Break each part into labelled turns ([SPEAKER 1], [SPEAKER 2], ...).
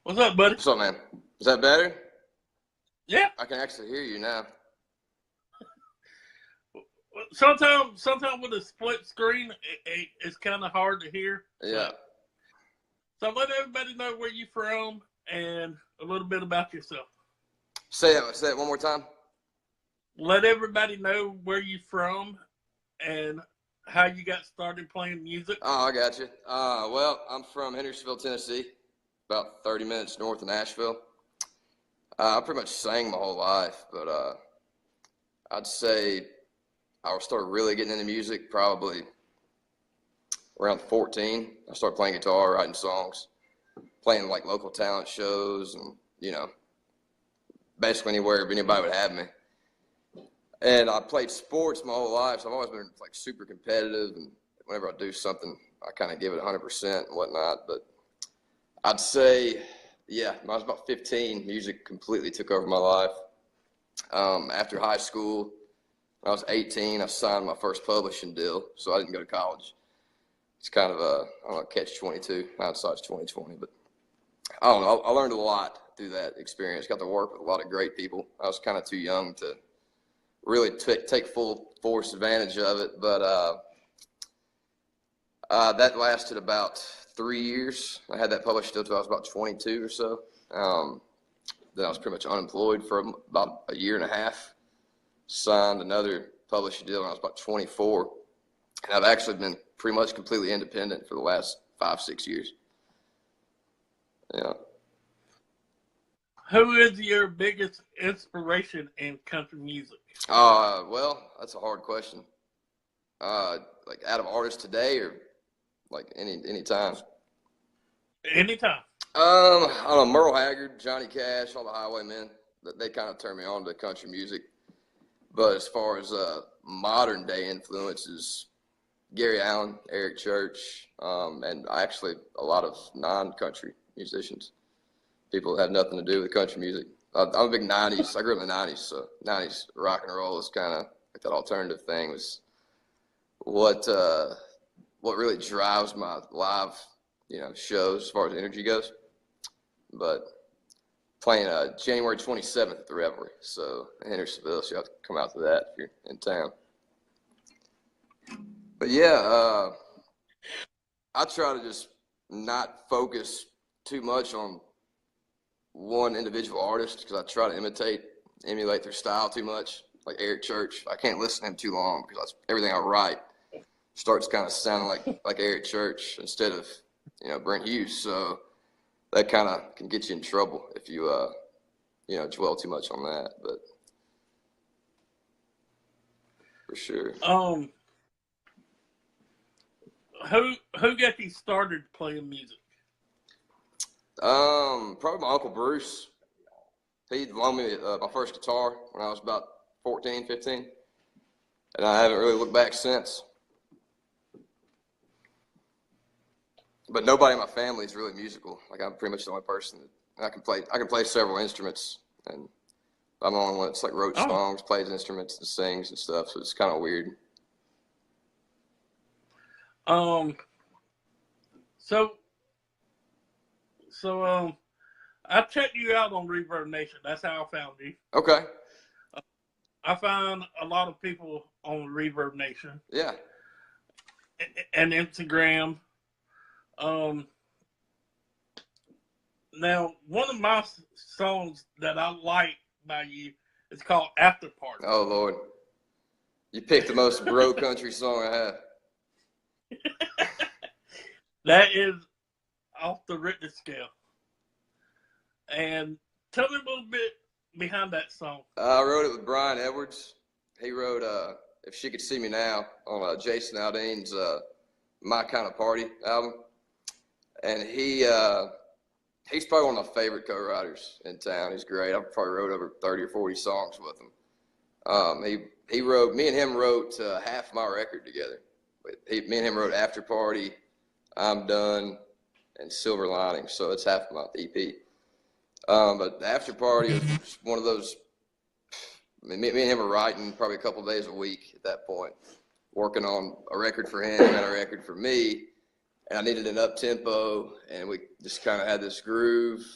[SPEAKER 1] What's up, buddy?
[SPEAKER 2] What's up, man? Is that better?
[SPEAKER 1] Yeah.
[SPEAKER 2] I can actually hear you now.
[SPEAKER 1] Sometimes with a split screen, it's kind of hard to hear.
[SPEAKER 2] Yeah.
[SPEAKER 1] So let everybody know where you're from and a little bit about yourself.
[SPEAKER 2] Say it one more time.
[SPEAKER 1] Let everybody know where you're from and how you got started playing music.
[SPEAKER 2] Oh, I got you. Well, I'm from Nashville, Tennessee, about 30 minutes north of Nashville. I pretty much sang my whole life, but I'd say I started really getting into music probably around 14. I started playing guitar, writing songs, playing like local talent shows, and basically anywhere anybody would have me. And I played sports my whole life, so I've always been like super competitive. And whenever I do something, I kind of give it 100% and whatnot. But I'd say, yeah, when I was about 15, music completely took over my life. After high school, when I was 18, I signed my first publishing deal, so I didn't go to college. It's kind of a, I don't know, catch-22. Hindsight's 2020, but I don't know. I learned a lot through that experience. Got to work with a lot of great people. I was kind of too young to really take full force advantage of it, but that lasted about 3 years. I had that published until I was about 22 or so. Then I was pretty much unemployed for about a year and a half. Signed another publishing deal when I was about 24. And I've actually been pretty much completely independent for the last 5-6 years. Yeah.
[SPEAKER 1] Who is your biggest inspiration in country music?
[SPEAKER 2] Well, that's a hard question. Like out of artists today, or like any time?
[SPEAKER 1] Anytime.
[SPEAKER 2] I don't know, Merle Haggard, Johnny Cash, all the Highwaymen. They kind of turned me on to country music. But as far as modern day influences, Gary Allen, Eric Church, and actually a lot of non-country musicians. People that had nothing to do with country music. I'm a big 90s. I grew up in the 90s, so 90s rock and roll is kind of like that alternative thing was what really drives my live, shows as far as energy goes. But playing January 27th at the Revelry, so in Hendersonville, so you have to come out to that if you're in town. But yeah, I try to just not focus too much on one individual artist because I try to emulate their style too much. Like Eric Church, I can't listen to him too long because everything I write starts kind of sounding like Eric Church instead of Brent Hughes. So that kind of can get you in trouble if you dwell too much on that. But for sure.
[SPEAKER 1] Who got you started playing music?
[SPEAKER 2] Probably my Uncle Bruce. He loaned me my first guitar when I was about 14, 15. And I haven't really looked back since. But nobody in my family is really musical. Like I'm pretty much the only person that I can play several instruments, and I'm the only one that's like wrote songs, plays instruments, and sings and stuff. So it's kind of weird.
[SPEAKER 1] So I checked you out on Reverb Nation. That's how I found you.
[SPEAKER 2] Okay.
[SPEAKER 1] I find a lot of people on Reverb Nation.
[SPEAKER 2] Yeah.
[SPEAKER 1] And Instagram. Now, one of my songs that I like by you is called After Party.
[SPEAKER 2] Oh, Lord. You picked the most bro country song I have.
[SPEAKER 1] That is off the Richter scale. And tell me a little bit behind that song.
[SPEAKER 2] I wrote it with Brian Edwards. He wrote If She Could See Me Now on Jason Aldean's My Kind of Party album. And he's probably one of my favorite co-writers in town. He's great. I've probably wrote over 30 or 40 songs with him. Me and him wrote half my record together. Me and him wrote After Party, I'm Done, and Silver Lining. So it's half my EP. But the After Party was one of those, me and him were writing probably a couple of days a week at that point, working on a record for him and a record for me. And I needed an up-tempo, and we just kind of had this groove.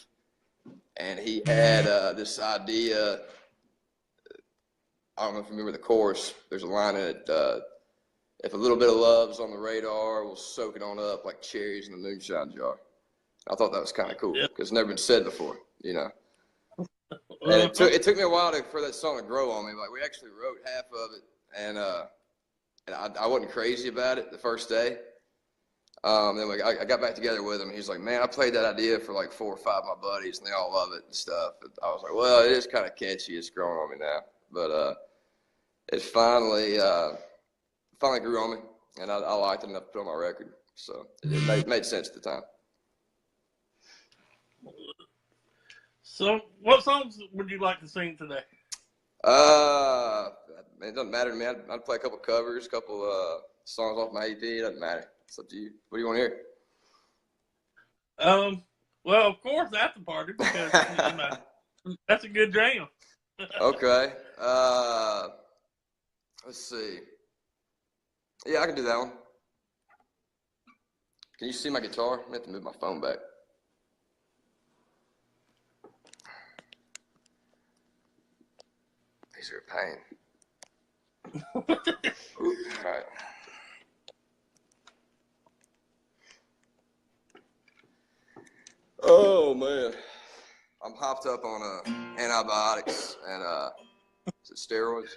[SPEAKER 2] and he had this idea. I don't know if you remember the chorus. There's a line in it. If a little bit of love's on the radar, we'll soak it on up like cherries in a moonshine jar. I thought that was kind of cool because it's never been said before, you know. And it took me a while for that song to grow on me. Like, we actually wrote half of it, and I wasn't crazy about it the first day. Then I got back together with him. He's like, man, I played that idea for like 4 or 5 of my buddies, and they all love it and stuff. And I was like, well, it is kind of catchy. It's growing on me now. But it finally grew on me, and I liked it enough to put on my record. So it made sense at the time.
[SPEAKER 1] So, what songs would you like to sing today?
[SPEAKER 2] It doesn't matter to me. I'd play a couple covers, a couple songs off my EP. It doesn't matter. It's up to you. What do you want to
[SPEAKER 1] hear? Well, of course, after party, because that's a good jam.
[SPEAKER 2] Okay. Let's see. Yeah, I can do that one. Can you see my guitar? I have to move my phone back. These are a pain. All right. Oh man, I'm hopped up on antibiotics and is it steroids?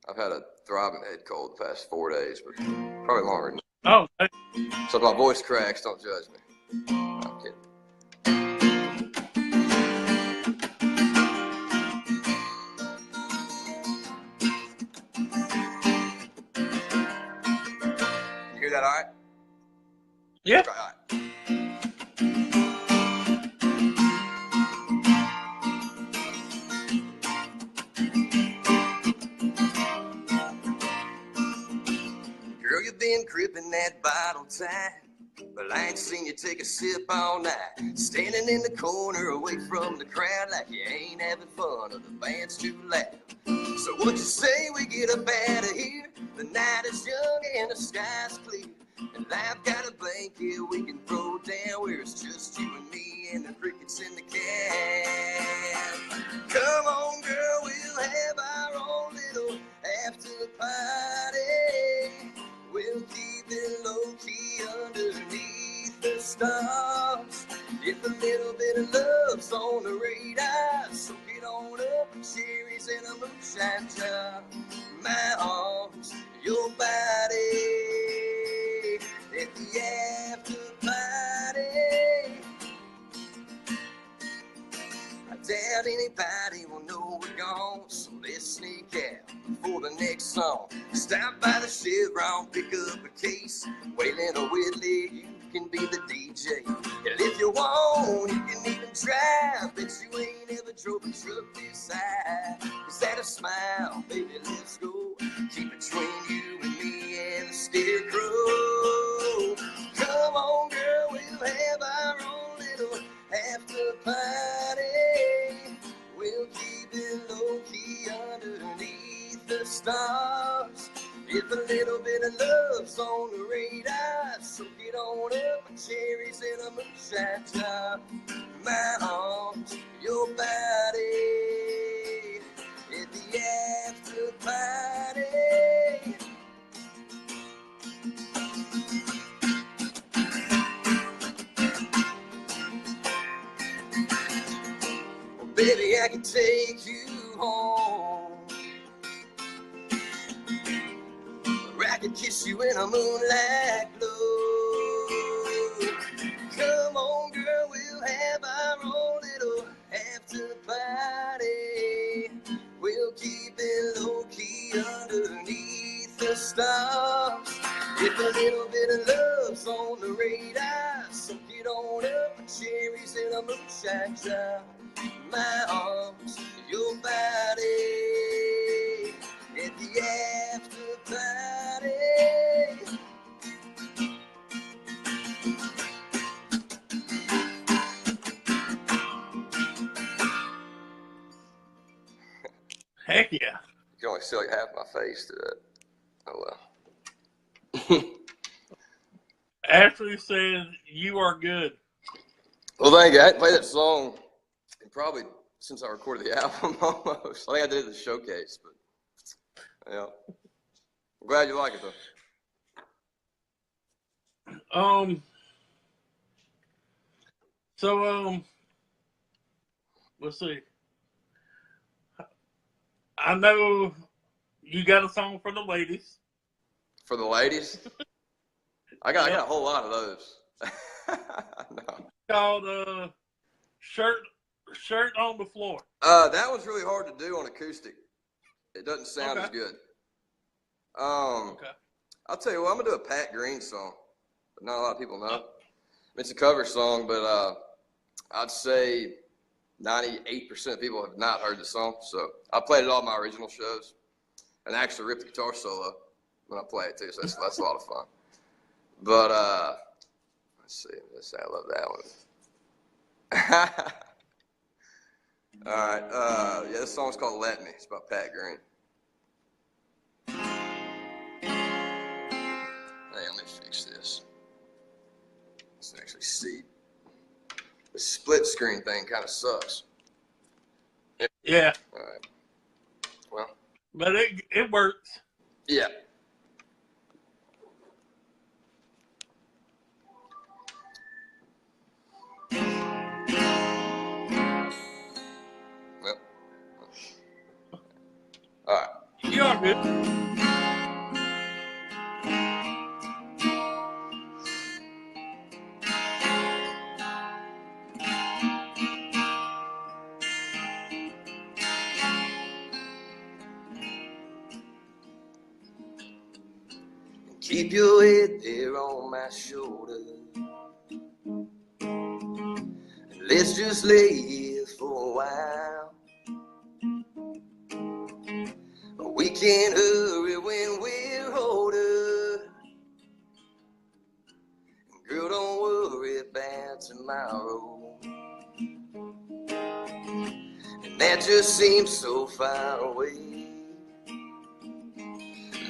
[SPEAKER 2] I've had a throbbing head cold the past 4 days, but probably longer than that.
[SPEAKER 1] Oh.
[SPEAKER 2] So if my voice cracks, don't judge me. No, I'm kidding. You hear that all right?
[SPEAKER 1] Yeah.
[SPEAKER 2] Okay, all right. Girl, you've been gripping that bottle tight, but I ain't seen you take a sip all night. Standing in the corner away from the crowd like you ain't having fun or the band's too loud. So what you say we get up out of here? The night is young and the sky's clear, and life got a blanket we can throw down where it's just you and me and the crickets in the can. Come on, girl, we'll have our own little after party. We'll keep it low-key underneath the stars. If a little bit of love's on the radar, so get on up, cherries in a moonshine jar. My arms, your body, at the after party. I doubt anybody will know we're gone, so let's sneak out before the next song. Stop by the Chevron, pick up a case. Waylon or Whitley, you can be the DJ. And if you want, you can even drive. Bet you ain't ever drove a truck this high. Is that a smile? Baby, let's go. Keep between you and me and the scarecrow. Come on, girl, we'll have our own little after party. We'll keep it low-key underneath the stars. If a little bit of love's on the radar, so get on up, cherries in a moonshine jar. My arms, your body, at the after party. Well, baby, I can take you home. I could kiss you in a moonlight glow. Come on, girl, we'll have our own little after party. We'll keep it low-key underneath the stars. If a little bit of love's on the radar, so get on up, cherries in a moonshine jar. My arms, your body, at the after party.
[SPEAKER 1] Heck yeah.
[SPEAKER 2] You can only see like half my face to that. Oh well.
[SPEAKER 1] Ashley says you are good.
[SPEAKER 2] Well, thank you. I hadn't played that song And probably since I recorded the album almost. I think I did the showcase, but yeah. I'm glad you like it though.
[SPEAKER 1] So let's see. I know you got a song for the ladies.
[SPEAKER 2] For the ladies? I got a whole lot of those. No.
[SPEAKER 1] Called Shirt on the Floor.
[SPEAKER 2] That one's really hard to do on acoustic. It doesn't sound as good.
[SPEAKER 1] Okay.
[SPEAKER 2] I'll tell you what, I'm gonna do a Pat Green song, but not a lot of people know. It's a cover song, but I'd say 98% of people have not heard the song. So I played it all my original shows, and I actually ripped the guitar solo when I play it too. So that's a lot of fun. But let's see. I love that one. All right. Yeah, this song's called "Let Me." It's about Pat Green. Hey, let me fix this. Let's actually see. The split screen thing kind of sucks.
[SPEAKER 1] Yeah.
[SPEAKER 2] All right. Well.
[SPEAKER 1] But it works.
[SPEAKER 2] Yeah. Well. All right.
[SPEAKER 1] You are good.
[SPEAKER 2] Keep your head there on my shoulder. Let's just lay here for a while. We can't hurry when we're older. Girl, don't worry about tomorrow. And that just seems so far away.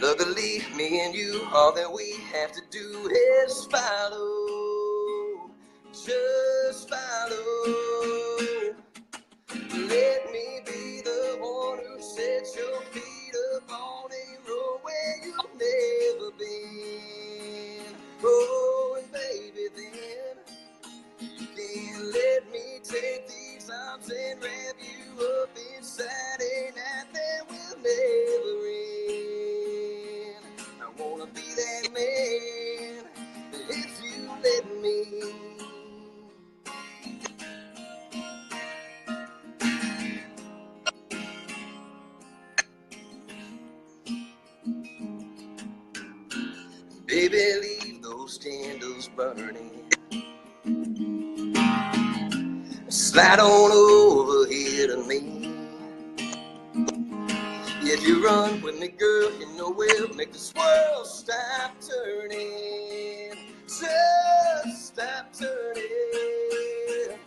[SPEAKER 2] Luckily, me and you, all that we have to do is follow. Just follow. Let me be the one who sets your feet up on a road where you've never been. Oh, and baby, then you can let me take these arms and wrap you up inside a night that will never end. I wanna be that man if you let me. Baby, leave those candles burning. Slide on over here to me. If you run with me, girl, you know we'll make this world stop turning. Just stop turning.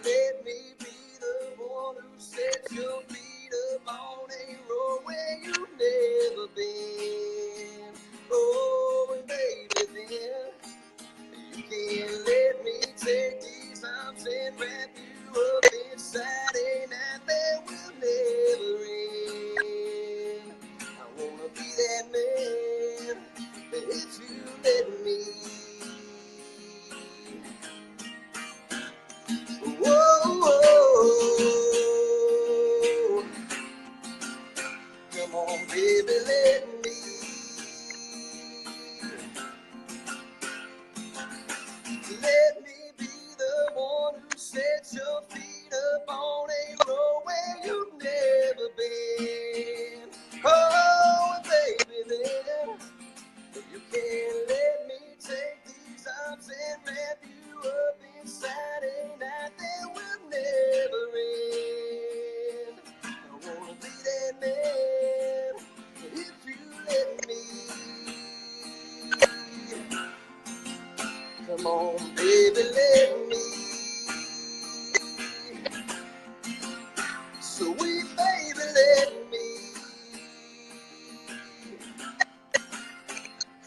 [SPEAKER 2] Let me be the one who sets your feet up on a road where you've never been. Oh, and baby, then you can let me take these arms and wrap you up inside a night that will never end. I wanna be that man if you let me. Whoa, whoa. Come on, baby, let me. Let me be the one who sets your feet up on a road where you've never been. Oh, baby, then you can let me take these arms and wrap you up inside a night that will never end. I wanna be that man if you let me. Come on, baby, let me. Sweet baby, let me.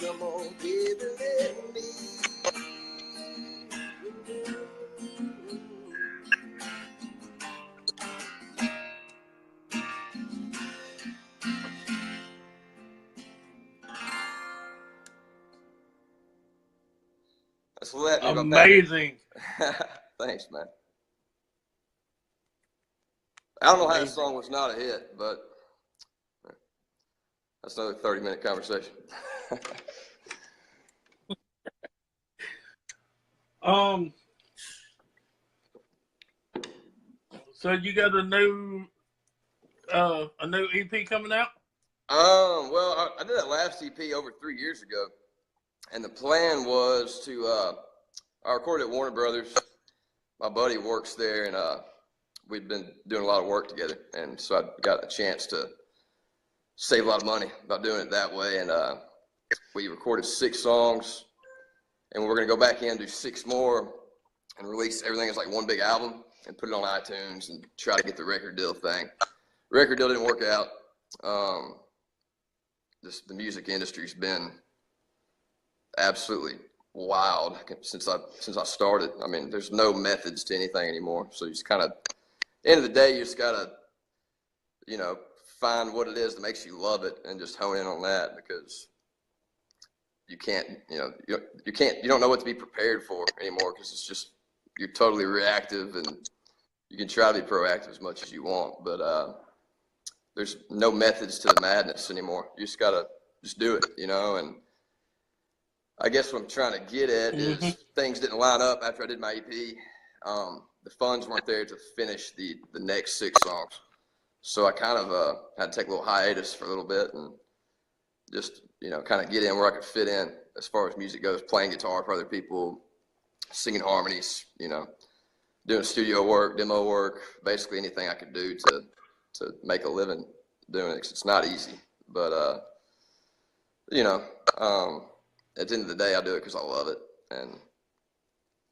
[SPEAKER 2] Come on, baby, let me. That's what let me my
[SPEAKER 1] amazing.
[SPEAKER 2] Thanks, man. I don't know
[SPEAKER 1] Amazing.
[SPEAKER 2] how that song was not a hit, but that's another 30-minute conversation.
[SPEAKER 1] So you got a new EP coming out?
[SPEAKER 2] Well, I did that last EP over 3 years ago, and the plan was to I recorded at Warner Brothers. My buddy works there, and we'd been doing a lot of work together, and so I got a chance to save a lot of money by doing it that way. And we recorded 6 songs, and we're gonna go back in and do 6 more, and release everything as like one big album, and put it on iTunes, and try to get the record deal thing. Record deal didn't work out. The music industry's been absolutely wild since I started. I mean, there's no methods to anything anymore. So you just kind of, end of the day, you just gotta, find what it is that makes you love it and just hone in on that, because you can't, you don't know what to be prepared for anymore, because it's just, you're totally reactive, and you can try to be proactive as much as you want, but there's no methods to the madness anymore. You just gotta just do it, and I guess what I'm trying to get at is things didn't line up after I did my EP. The funds weren't there to finish the next 6 songs. So I kind of had to take a little hiatus for a little bit and just, kind of get in where I could fit in as far as music goes, playing guitar for other people, singing harmonies, doing studio work, demo work, basically anything I could do to make a living doing it, 'cause it's not easy. But, at the end of the day, I do it because I love it, and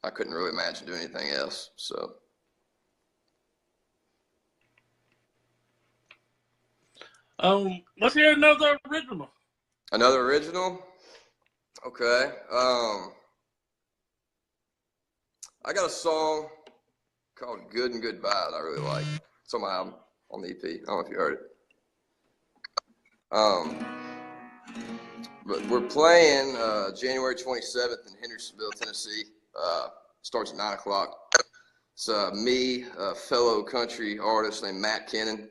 [SPEAKER 2] I couldn't really imagine doing anything else. So,
[SPEAKER 1] Let's hear another original.
[SPEAKER 2] Another original? Okay. I got a song called "Good and Goodbye" that I really like. It's on my album, on the EP. I don't know if you heard it. But we're playing January 27th in Hendersonville, Tennessee. Starts at 9 o'clock. It's me, a fellow country artist named Matt Kennon,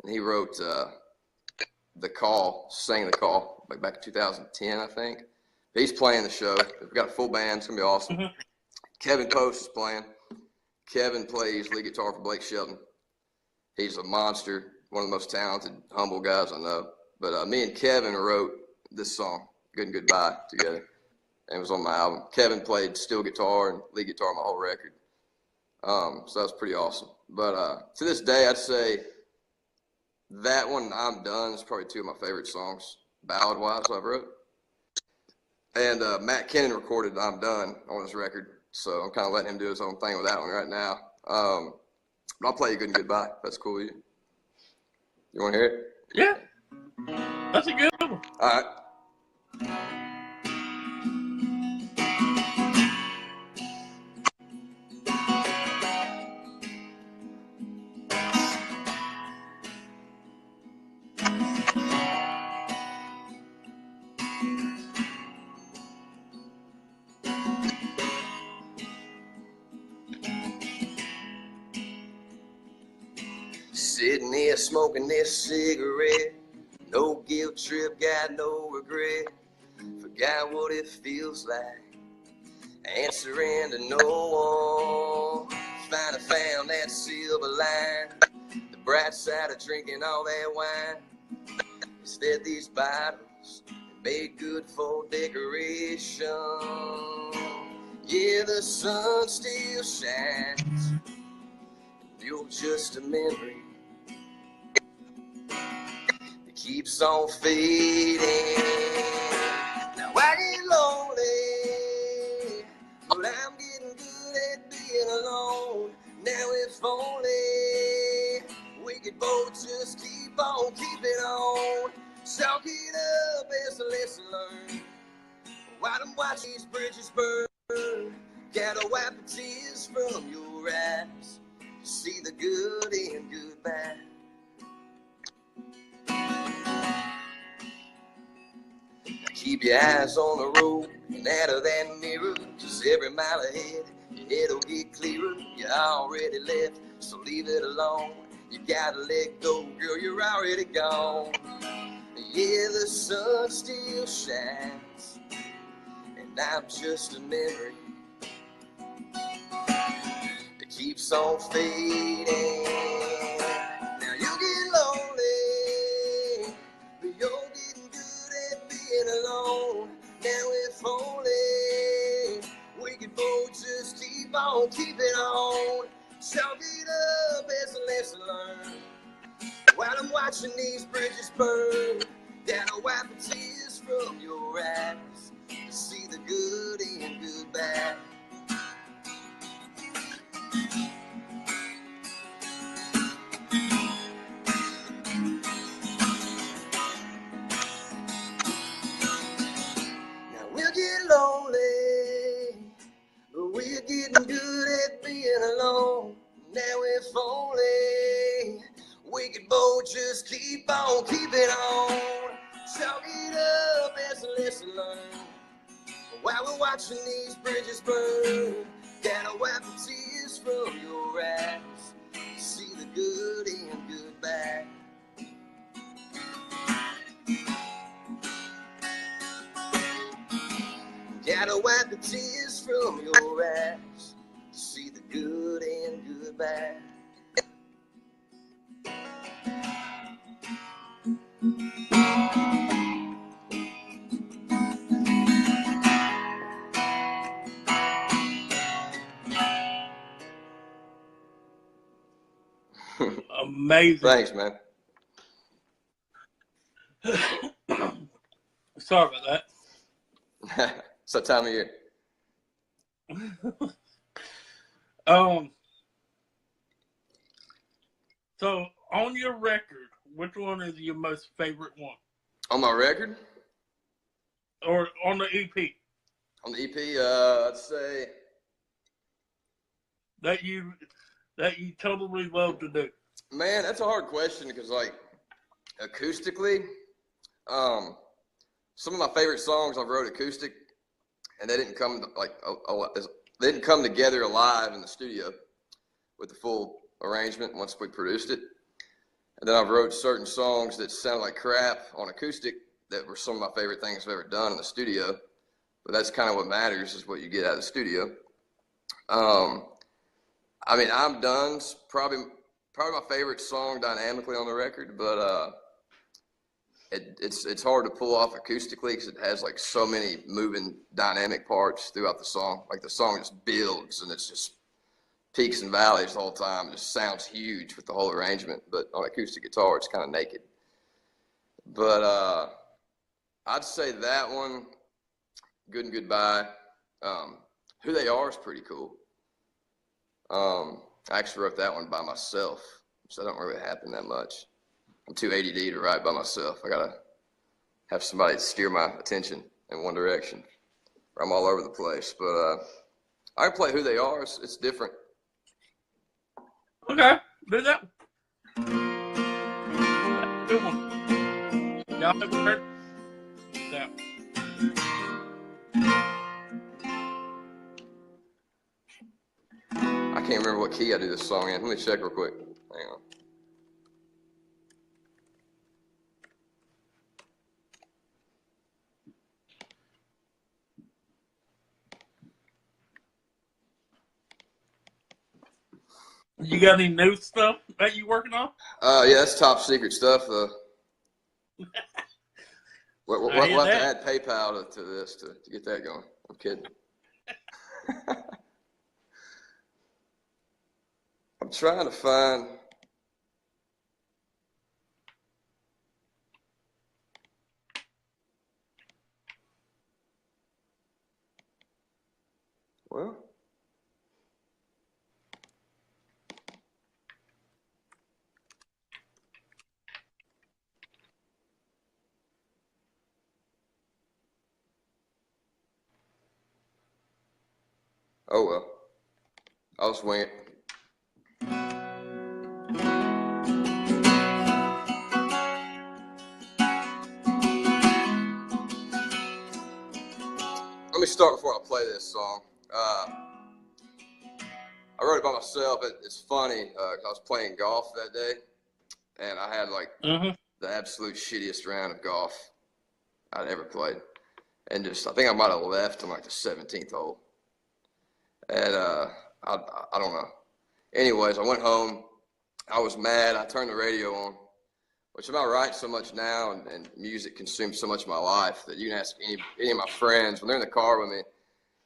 [SPEAKER 2] and he wrote The Call, sang The Call, like back in 2010, I think. He's playing the show. We've got a full band. It's going to be awesome. Kevin Post is playing. Kevin plays lead guitar for Blake Shelton. He's a monster, one of the most talented, humble guys I know. But me and Kevin wrote this song, "Good and Goodbye," together, and it was on my album. Kevin played steel guitar and lead guitar on my whole record, so that was pretty awesome. But to this day, I'd say that one, "I'm Done," is probably 2 of my favorite songs, ballad-wise, I've wrote. And Matt Kennon recorded "I'm Done" on his record, so I'm kind of letting him do his own thing with that one right now. But I'll play you "Good and Goodbye," if that's cool with you. You want to hear it?
[SPEAKER 1] Yeah. That's a good one.
[SPEAKER 2] All right. Sitting here smoking this cigarette, no guilt trip, got no regret. Forgot what it feels like, answering to no one. Finally found that silver line, the bright side of drinking all that wine. Instead, these bottles made good for decoration. Yeah, the sun still shines, you're just a memory that keeps on fading. Now I get lonely, but I'm getting good at being alone. Now if only we could both just keep on keeping on. Chalk it up as a lesson learned. Why don't watch these bridges burn? Gotta wipe the tears from your eyes, see the good and goodbye. Keep Keep your eyes on the road and out of that mirror, 'cause every mile ahead, your head'll get clearer. You already left, so leave it alone. You gotta let go, girl, you're already gone. Yeah, the sun still shines, and I'm just a memory that keeps on fading. Now you get lonely, but you're getting good at being alone. Now if only we could both just keep on keeping on. Chalk it up as a lesson learned. While I'm watching these bridges burn, gotta wipe the tears from your eyes to see the good and good bad. Now we'll get lonely, but we're getting good at being alone. Now if only we could both just keep on keeping on. Chalk it up as a lesson learned. While we're watching these bridges burn, gotta wipe the tears from your eyes, see the good and good bad. Gotta wipe the tears from your eyes, see the good and good bad.
[SPEAKER 1] Amazing.
[SPEAKER 2] Thanks, man.
[SPEAKER 1] Sorry about that.
[SPEAKER 2] It's that time of year.
[SPEAKER 1] So on your record, which one is your most favorite one?
[SPEAKER 2] On my record?
[SPEAKER 1] Or on the EP?
[SPEAKER 2] On the EP, I'd say
[SPEAKER 1] that you totally love to do.
[SPEAKER 2] Man, that's a hard question because, like, acoustically, some of my favorite songs I've wrote acoustic, and they didn't come they didn't come together live in the studio with the full arrangement once we produced it. And then I've wrote certain songs that sound like crap on acoustic that were some of my favorite things I've ever done in the studio. But that's kind of what matters, is what you get out of the studio. I mean, I'm Done's probably my favorite song dynamically on the record, but it's hard to pull off acoustically because it has like so many moving dynamic parts throughout the song. Like the song just builds and it's just peaks and valleys the whole time. It just sounds huge with the whole arrangement, but on acoustic guitar it's kind of naked. But I'd say that one, Good and Goodbye. Who They Are is pretty cool. I actually wrote that one by myself, so that don't really happen that much. I'm too ADD to write by myself. I gotta have somebody steer my attention in one direction, or I'm all over the place. But I can play Who They Are. It's different.
[SPEAKER 1] Okay, do that. Good one. Y'all ever heard that?
[SPEAKER 2] I can't remember what key I do this song in. Let me check real quick. Hang on.
[SPEAKER 1] You got any new stuff that you working on?
[SPEAKER 2] Yeah, that's top secret stuff. We'll have to add PayPal to this to get that going. I'm kidding. I'm trying to find. Well. Oh well. I'll swing it. start before I play this song. I wrote it by myself. It's funny. I was playing golf that day, and I had like the absolute shittiest round of golf I'd ever played. And just, I think I might have left on like the 17th hole. And I don't know. Anyways, I went home. I was mad. I turned the radio on, which I'm not right so much now, and music consumes so much of my life that you can ask any of my friends when they're in the car with me.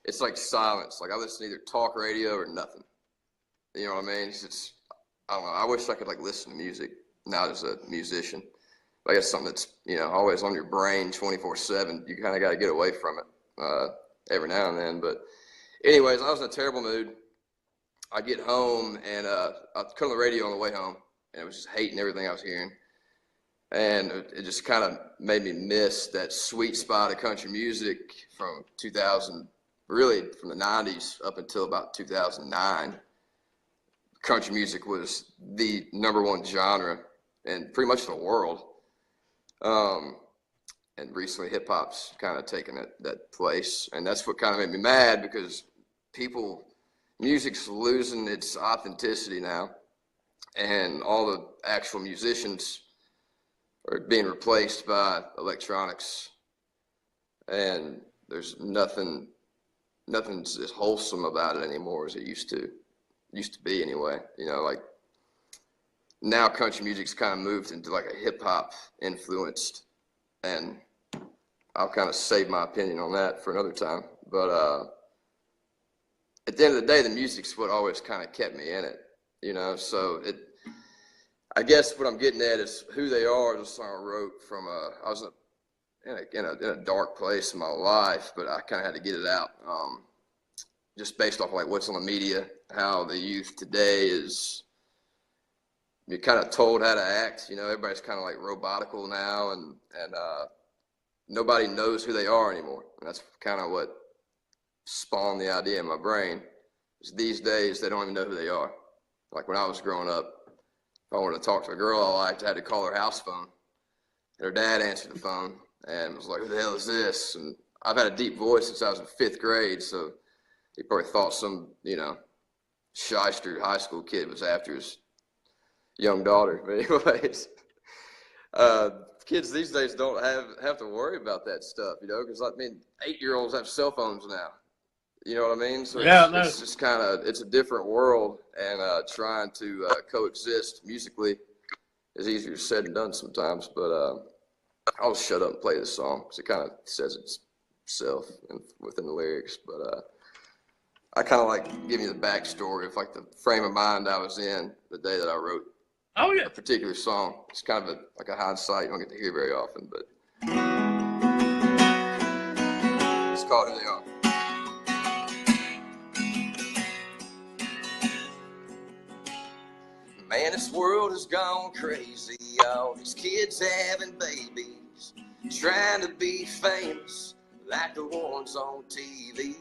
[SPEAKER 2] It's like silence. Like I listen to either talk radio or nothing. You know what I mean? I don't know. I wish I could like listen to music, not as a musician. But I guess something that's, you know, always on your brain 24/7. You kind of got to get away from it every now and then. But anyways, I was in a terrible mood. I get home and I cut on the radio on the way home, and I was just hating everything I was hearing. And it just kind of made me miss that sweet spot of country music from 2000, really from the 90s up until about 2009. Country music was the #1 genre in pretty much the world. And recently hip hop's kind of taken that place. And that's what kind of made me mad, because music's losing its authenticity now. And all the actual musicians are being replaced by electronics. And there's nothing's as wholesome about it anymore as it used to be anyway. You know, like now country music's kind of moved into like a hip hop influenced, and I'll kind of save my opinion on that for another time. But at the end of the day, the music's what always kind of kept me in it, you know. So I guess what I'm getting at is Who They Are is a song I wrote from I was in a dark place in my life, but I kind of had to get it out. Just based off like what's on the media, how the youth today is, you're kind of told how to act. You know, everybody's kind of like robotical now, and nobody knows who they are anymore. And that's kind of what spawned the idea in my brain. Is these days they don't even know who they are. Like when I was growing up, if I wanted to talk to a girl I liked, I had to call her house phone. And her dad answered the phone and was like, "Who the hell is this?" And I've had a deep voice since I was in 5th grade, so he probably thought some, you know, shyster high school kid was after his young daughter. But anyways, kids these days don't have to worry about that stuff, you know, because I mean, 8-year-olds have cell phones now. You know what I mean? So it's just kind of, it's a different world, and trying to coexist musically is easier said than done sometimes. But I'll shut up and play this song because it kind of says itself within the lyrics. But I kind of like giving you the backstory of like the frame of mind I was in the day that I wrote a particular song. It's kind of like a hindsight you don't get to hear very often, but it's called Who They Are. Man, this world has gone crazy. All these kids having babies, trying to be famous like the ones on TV.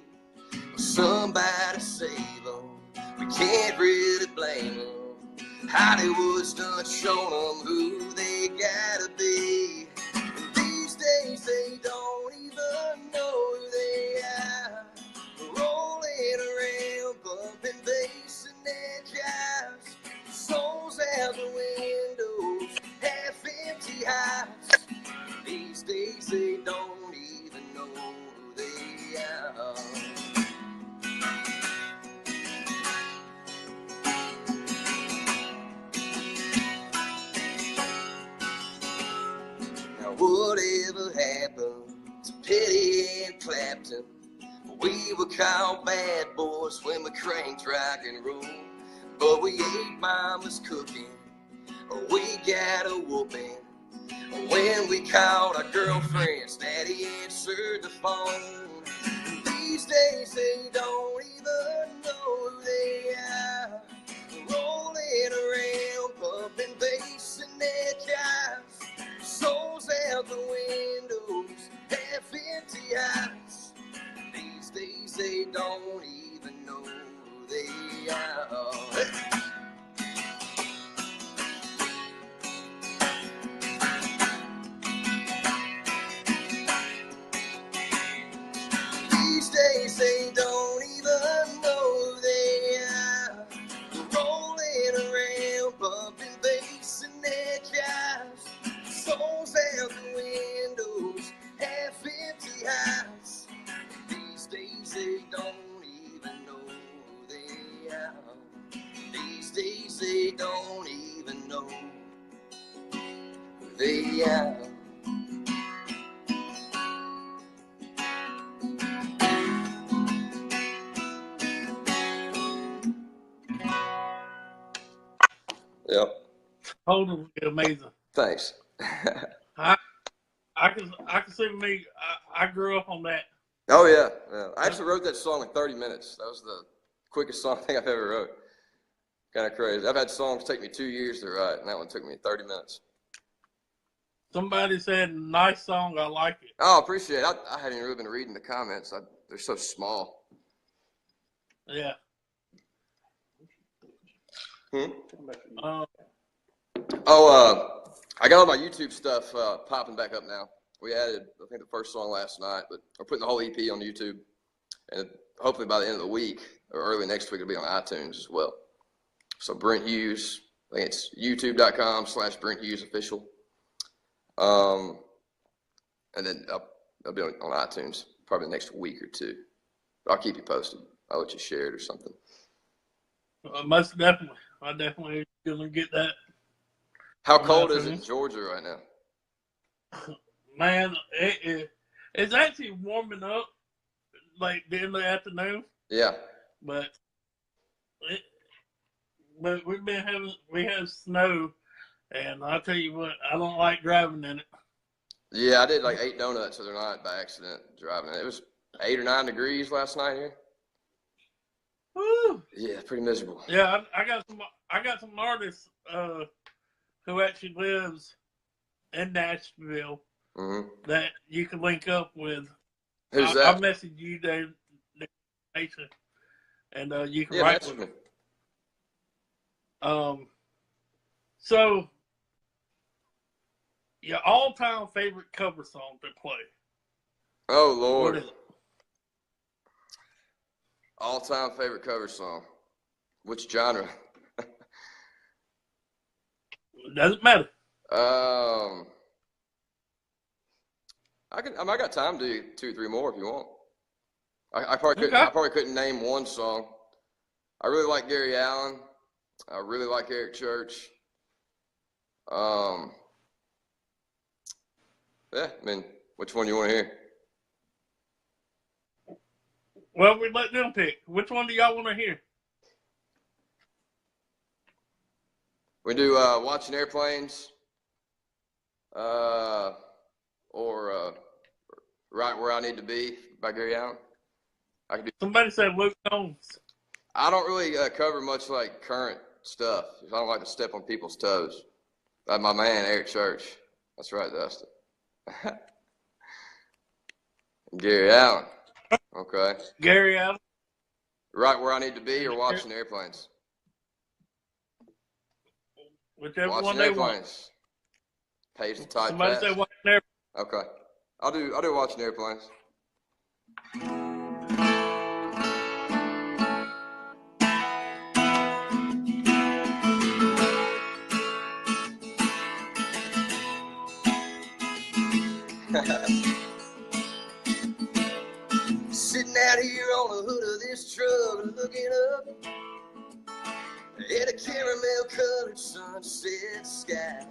[SPEAKER 2] Somebody save them, we can't really blame them. Hollywood's done shown them who they gotta be. And these days they don't even know who they are. Rolling around, bumping bass in their jobs. Souls out the windows, half empty house. These days they don't even know who they are. Whatever happened to Petty and Clapton? We were called bad boys when we cranked rock and roll. But we ate mama's cooking, we got a whooping. When we called our girlfriends, daddy answered the phone. These days they don't even know who they are. Rolling around, pumping bass in their cars. Souls out the windows, half empty eyes. These days they don't even know who they are. These stay out. Yep.
[SPEAKER 1] Totally amazing.
[SPEAKER 2] Thanks.
[SPEAKER 1] I can see me. I grew up on that.
[SPEAKER 2] Oh yeah. I actually wrote that song in 30 minutes. That was the quickest song I think I've ever wrote. Kind of crazy. I've had songs take me 2 years to write, and that one took me 30 minutes.
[SPEAKER 1] Somebody said, "Nice song. I like it."
[SPEAKER 2] Oh, appreciate it. I hadn't really been reading the comments. They're so small.
[SPEAKER 1] Yeah.
[SPEAKER 2] I got all my YouTube stuff popping back up now. We added, I think, the first song last night, but we're putting the whole EP on YouTube. And hopefully by the end of the week or early next week, it'll be on iTunes as well. So Brent Hughes, I think it's youtube.com/Brent Hughes official. And then I'll be on iTunes probably the next week or two. I'll keep you posted. I'll let you share it or something.
[SPEAKER 1] Most definitely. I definitely gonna get that.
[SPEAKER 2] How cold is it in Georgia right now?
[SPEAKER 1] Man, it's actually warming up like in the afternoon.
[SPEAKER 2] Yeah.
[SPEAKER 1] But we have snow, and I'll tell you what, I don't like driving in it.
[SPEAKER 2] Yeah, I did like 8 donuts, so they're not by accident driving it. It was 8 or 9 degrees last night here.
[SPEAKER 1] Woo!
[SPEAKER 2] Yeah, pretty miserable.
[SPEAKER 1] Yeah, I got some artists who actually lives in Nashville that you can link up with.
[SPEAKER 2] Who's that?
[SPEAKER 1] I'll message you there, and you can write with me. So your all-time favorite cover song to play?
[SPEAKER 2] Oh Lord!
[SPEAKER 1] What is it?
[SPEAKER 2] All-time favorite cover song? Which genre?
[SPEAKER 1] Doesn't matter.
[SPEAKER 2] I got time to do 2 or 3 more if you want. I probably couldn't name one song. I really like Gary Allan. I really like Eric Church. Yeah, I mean, which one do you want to hear?
[SPEAKER 1] Well, we let them pick. Which one do y'all want to hear?
[SPEAKER 2] We do Watching Airplanes, or Right Where I Need to Be by Gary Allan.
[SPEAKER 1] Somebody said Luke Combs.
[SPEAKER 2] I don't really cover much like current stuff. I don't like to step on people's toes. Like my man Eric Church. That's right, Dustin. Gary Allan. Okay.
[SPEAKER 1] Gary Allan.
[SPEAKER 2] Right Where I Need to Be or Watching Airplanes?
[SPEAKER 1] Whichever
[SPEAKER 2] Watching
[SPEAKER 1] one they
[SPEAKER 2] Airplanes.
[SPEAKER 1] want.
[SPEAKER 2] Pays the tight
[SPEAKER 1] Somebody
[SPEAKER 2] pass.
[SPEAKER 1] said Watching Airplanes.
[SPEAKER 2] Okay. I'll do Watching Airplanes. Sitting out here on the hood of this truck, looking up at a caramel-colored sunset sky.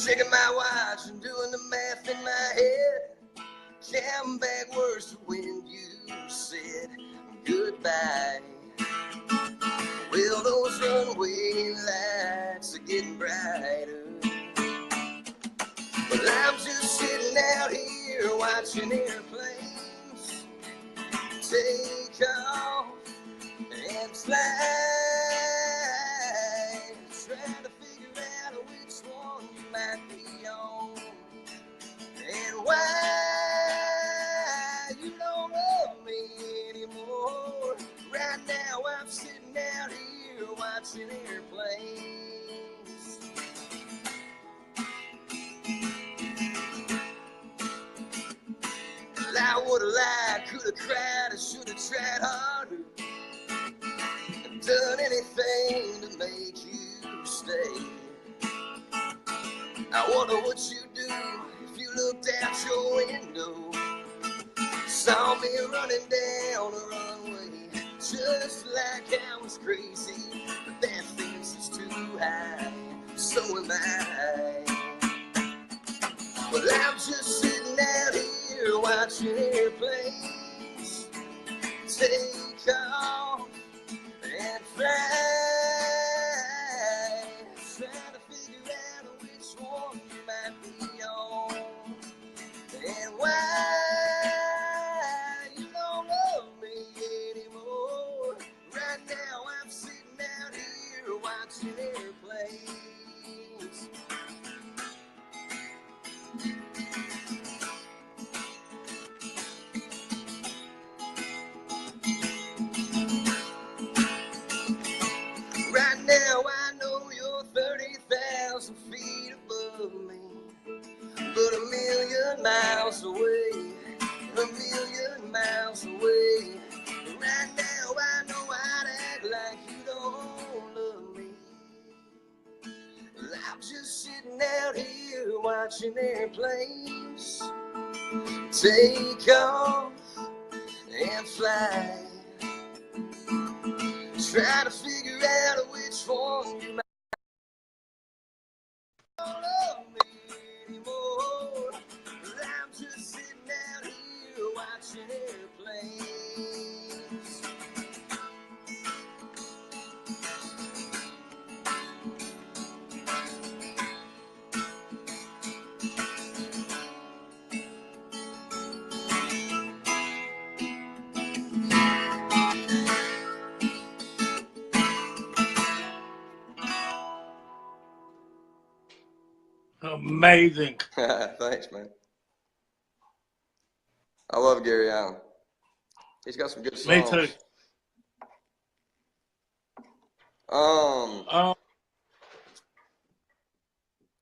[SPEAKER 2] Checking my watch and doing the math in my head, counting backwards to when you said goodbye. Well, those runway lights are getting brighter, but I'm just sitting out here watching airplanes take off and fly, trying to figure out which one you might be on and why you don't love me anymore. Right now I'm sitting out here watching airplanes. I would've lied, could've cried, I should've tried harder, done anything to make you stay. I wonder what you'd do if you looked out your window, saw me running down a runway, just like I was crazy, but that fence is too high, so am I. Well, I'm just sitting out here watching airplanes take off and fly. Trying to figure out which one you might be on and why you don't love me anymore. Right now I'm sitting out here watching airplanes. Right now I know you're 30,000 feet above me, but a million miles away, a million miles away. Right now I know I'd act like you don't love me. I'm just sitting out here watching airplanes take off and fly. Try to figure out which one you might not love me anymore. I'm just sitting out here watching airplanes.
[SPEAKER 1] Amazing.
[SPEAKER 2] Thanks, man. I love Gary Allen. He's got some good songs.
[SPEAKER 1] Me too.
[SPEAKER 2] I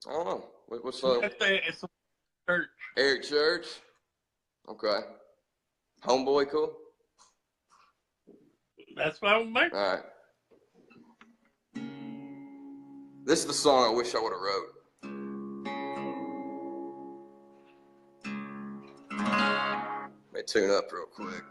[SPEAKER 2] don't know. What's
[SPEAKER 1] It's a church.
[SPEAKER 2] Eric Church? Okay. Homeboy, cool?
[SPEAKER 1] That's what I'm making.
[SPEAKER 2] All right. This is the song I wish I would have wrote. Let me tune up real quick.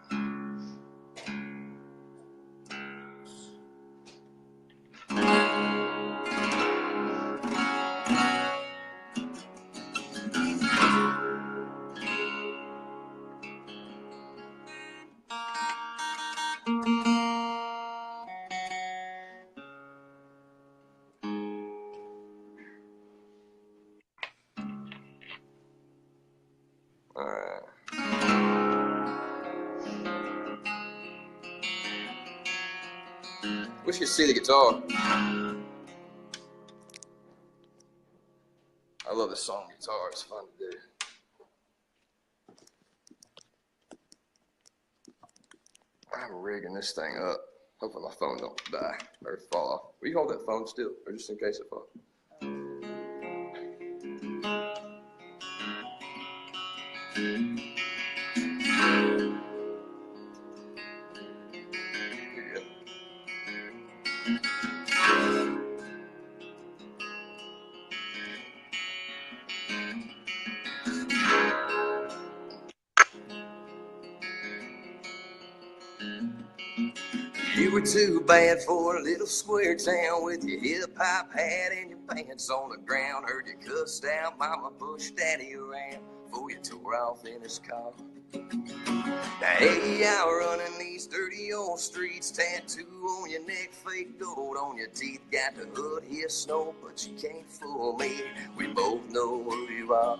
[SPEAKER 2] All right. Wish you could see the guitar. I love this song guitar. It's fun to do. I'm rigging this thing up. Hopefully my phone don't die or fall off. Will you hold that phone still, or just in case it falls? You were too bad for a little square town with your hip-hop hat and your pants on the ground. Heard you cussed out mama, pushed daddy around before you tore off in his car. Now, hey, out running these dirty old streets, tattoo on your neck, fake gold on your teeth. Got the hood here, snow, but you can't fool me. We both know who you are.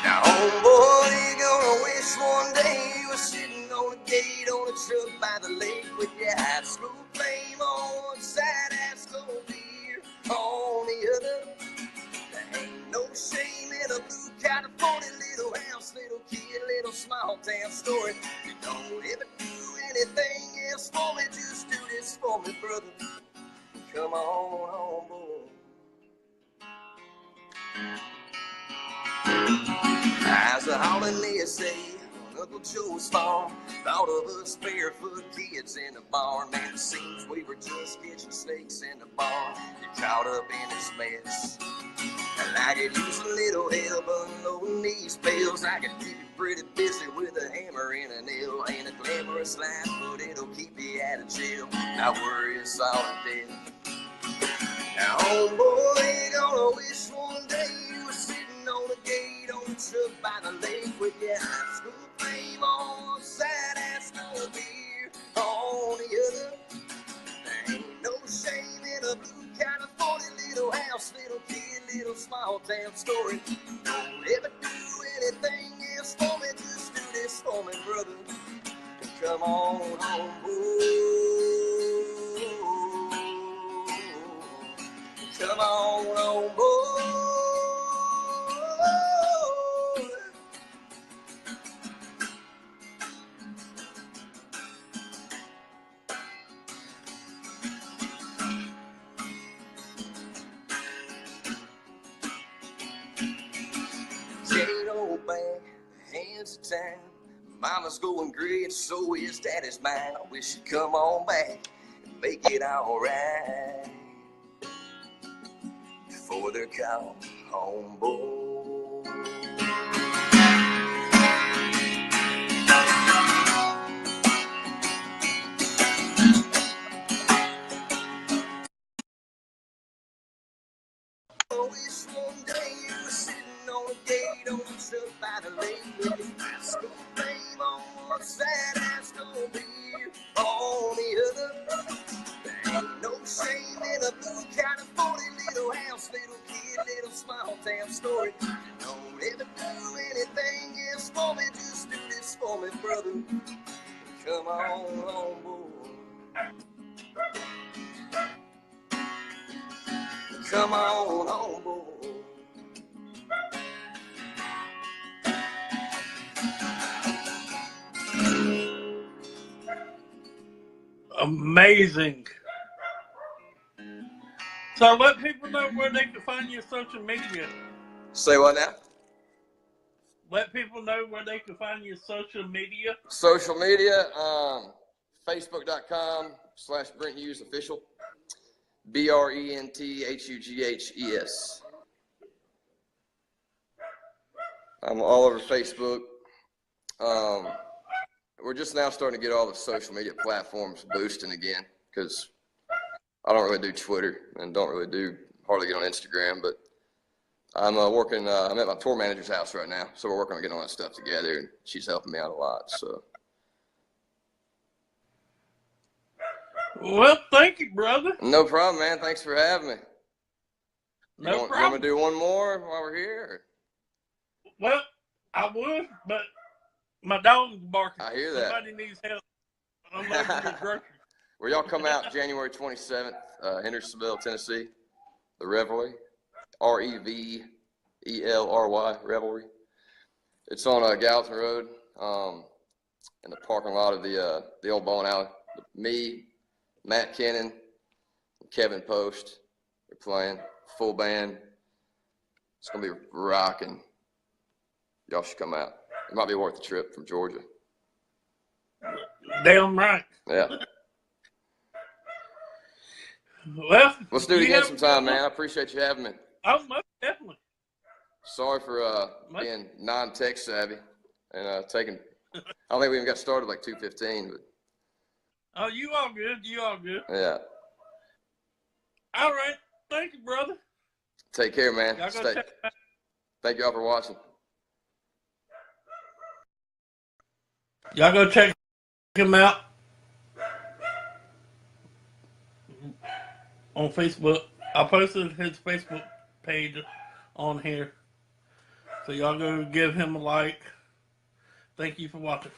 [SPEAKER 2] Now, homeboy, you're gonna wish one day you were sitting on a gate on a truck by the lake with your high school flame on one side, high school beer on the other. There ain't no shame in a blue California little house, little kid, little small town story. You don't ever do anything else for me, just do this for me, brother. Come on, homeboy. As a holiday say on Uncle Joe's farm, thought of us barefoot kids in the barn. Man, it seems we were just catching snakes in the barn. You caught up in this mess, and I could use a little help unloading these bales. I could keep you pretty busy with a hammer and a nail. Ain't a glamorous life, but it'll keep you out of jail. Not worry, it's all in debt. Now, oh boy, ain't gonna wish one day you were sitting on a gate on the truck by the lake with your high school flame on one side, ass no beer on the other. There ain't no shame in a blue California little house, little kid, little small town story. Don't ever do anything else for me, just do this for me, brother. Come on home, boy. Come on home, boy. Jade old bag, hands of time. Mama's going gray and so is daddy's mine. I wish you'd come on back and make it alright before they're called home, boy. I wish one day you were sitting on a gate on the truck by the lake with your high school fame on one side, high school beer on the other. There ain't no shame in a blue California little house, little kid, little small town story. Don't ever do anything else for me, just do this for me, brother. Come on home, boy. Come on home, boy.
[SPEAKER 1] Amazing. So let people know where they can find your social media.
[SPEAKER 2] Say what now?
[SPEAKER 1] Let people know where they can find your social media.
[SPEAKER 2] Social media, Facebook.com/Brent Hughes Official. BrentHughes. I'm all over Facebook. We're just now starting to get all the social media platforms boosting again because I don't really do Twitter and don't really hardly get on Instagram, but I'm working. I'm at my tour manager's house right now, so we're working on getting all that stuff together, and she's helping me out a lot. So,
[SPEAKER 1] well, thank you, brother.
[SPEAKER 2] no problem, man. Thanks for having me.
[SPEAKER 1] No problem.
[SPEAKER 2] You want me to do one more while we're here?
[SPEAKER 1] Well, I would, but my dog's barking.
[SPEAKER 2] I hear that.
[SPEAKER 1] Somebody needs help unloading his groceries.
[SPEAKER 2] Where y'all come out January 27th, Hendersonville, Tennessee, the Revelry, Revelry, Revelry. It's on Gallatin Road, in the parking lot of the old bowling alley. Me, Matt Kennan, and Kevin Post are playing, full band. It's gonna be rocking. Y'all should come out. It might be worth the trip from Georgia.
[SPEAKER 1] Damn right.
[SPEAKER 2] Yeah.
[SPEAKER 1] Well,
[SPEAKER 2] let's do it again sometime, man. I appreciate you having me.
[SPEAKER 1] Oh, most definitely.
[SPEAKER 2] Sorry for being non-tech savvy and taking. I don't think we even got started like 2:15, but.
[SPEAKER 1] Oh, you all good. You all good.
[SPEAKER 2] Yeah.
[SPEAKER 1] All right. Thank you, brother.
[SPEAKER 2] Take care, man.
[SPEAKER 1] Y'all go check it out.
[SPEAKER 2] Thank you all for watching.
[SPEAKER 1] Y'all go check him out on Facebook. I posted his Facebook page on here. So y'all go give him a like. Thank you for watching.